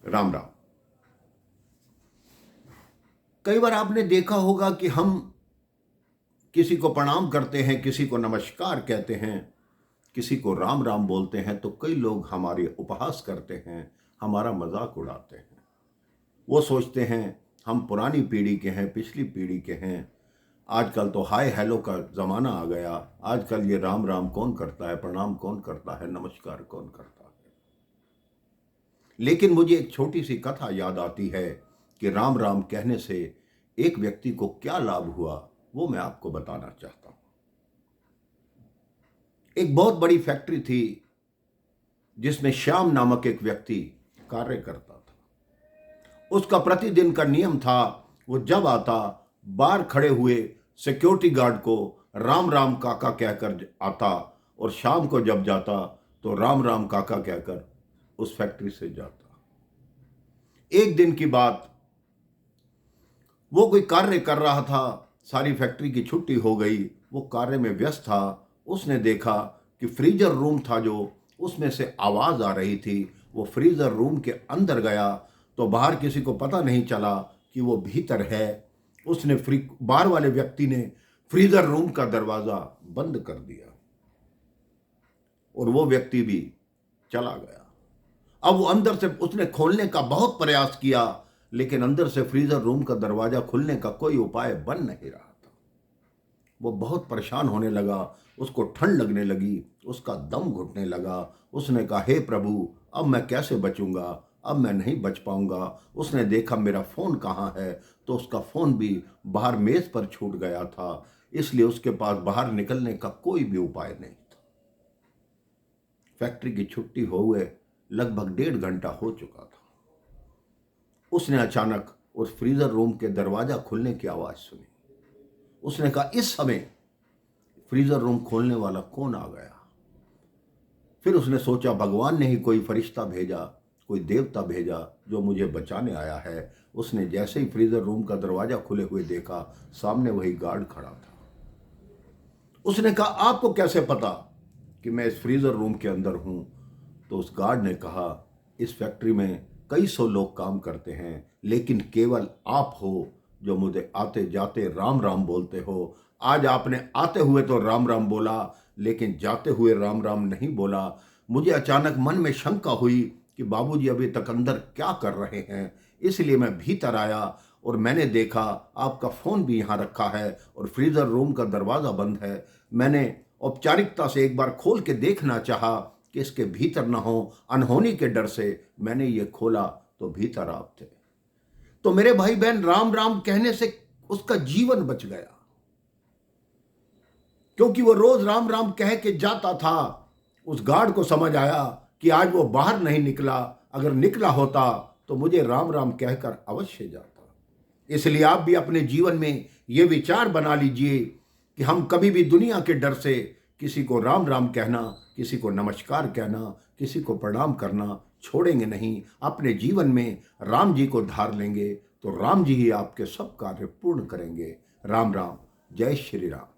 राम राम। कई बार आपने देखा होगा कि हम किसी को प्रणाम करते हैं, किसी को नमस्कार कहते हैं, किसी को राम राम बोलते हैं तो कई लोग हमारे उपहास करते हैं, हमारा मजाक उड़ाते हैं। वो सोचते हैं हम पुरानी पीढ़ी के हैं, पिछली पीढ़ी के हैं। आजकल तो हाय हेलो का ज़माना आ गया। आजकल ये राम राम कौन करता है, प्रणाम कौन करता है, नमस्कार कौन करता है। लेकिन मुझे एक छोटी सी कथा याद आती है कि राम राम कहने से एक व्यक्ति को क्या लाभ हुआ, वो मैं आपको बताना चाहता हूं। एक बहुत बड़ी फैक्ट्री थी जिसमें श्याम नामक एक व्यक्ति कार्य करता था। उसका प्रतिदिन का नियम था, वो जब आता बाहर खड़े हुए सिक्योरिटी गार्ड को राम राम काका कहकर आता और शाम को जब जाता तो राम राम काका कहकर उस फैक्ट्री से जाता। एक दिन की बात, वो कोई कार्य कर रहा था, सारी फैक्ट्री की छुट्टी हो गई, वो कार्य में व्यस्त था। उसने देखा कि फ्रीजर रूम था जो, उसमें से आवाज आ रही थी। वो फ्रीजर रूम के अंदर गया तो बाहर किसी को पता नहीं चला कि वो भीतर है। उसने बाहर वाले व्यक्ति ने फ्रीजर रूम का दरवाजा बंद कर दिया और वो व्यक्ति भी चला गया। अब वो अंदर से उसने खोलने का बहुत प्रयास किया, लेकिन अंदर से फ्रीजर रूम का दरवाजा खुलने का कोई उपाय बन नहीं रहा था। वो बहुत परेशान होने लगा, उसको ठंड लगने लगी, उसका दम घुटने लगा। उसने कहा, हे प्रभु, अब मैं कैसे बचूंगा, अब मैं नहीं बच पाऊंगा। उसने देखा मेरा फोन कहाँ है, तो उसका फोन भी बाहर मेज पर छूट गया था, इसलिए उसके पास बाहर निकलने का कोई भी उपाय नहीं था। फैक्ट्री की छुट्टी हुए लगभग 1.5 घंटा हो चुका था। उसने अचानक उस फ्रीजर रूम के दरवाजा खुलने की आवाज सुनी। उसने कहा, इस समय फ्रीजर रूम खोलने वाला कौन आ गया। फिर उसने सोचा, भगवान ने ही कोई फरिश्ता भेजा, कोई देवता भेजा जो मुझे बचाने आया है। उसने जैसे ही फ्रीजर रूम का दरवाजा खुले हुए देखा, सामने वही गार्ड खड़ा था। उसने कहा, आपको कैसे पता कि मैं इस फ्रीजर रूम के अंदर हूं। तो उस गार्ड ने कहा, इस फैक्ट्री में कई सौ लोग काम करते हैं, लेकिन केवल आप हो जो मुझे आते जाते राम राम बोलते हो। आज आपने आते हुए तो राम राम बोला, लेकिन जाते हुए राम राम नहीं बोला। मुझे अचानक मन में शंका हुई कि बाबूजी अभी तक अंदर क्या कर रहे हैं, इसलिए मैं भीतर आया और मैंने देखा आपका फोन भी यहाँ रखा है और फ्रीजर रूम का दरवाजा बंद है। मैंने औपचारिकता से एक बार खोल के देखना चाहा कि इसके भीतर ना हो, अनहोनी के डर से मैंने ये खोला तो भीतर आप थे। तो मेरे भाई बहन, राम राम कहने से उसका जीवन बच गया, क्योंकि वो रोज राम राम कह के जाता था। उस गार्ड को समझ आया कि आज वो बाहर नहीं निकला, अगर निकला होता तो मुझे राम राम कहकर अवश्य जाता। इसलिए आप भी अपने जीवन में ये विचार बना लीजिए कि हम कभी भी दुनिया के डर से किसी को राम राम कहना, किसी को नमस्कार कहना, किसी को प्रणाम करना छोड़ेंगे नहीं। अपने जीवन में राम जी को धार लेंगे तो राम जी ही आपके सब कार्य पूर्ण करेंगे। राम राम, जय श्री राम।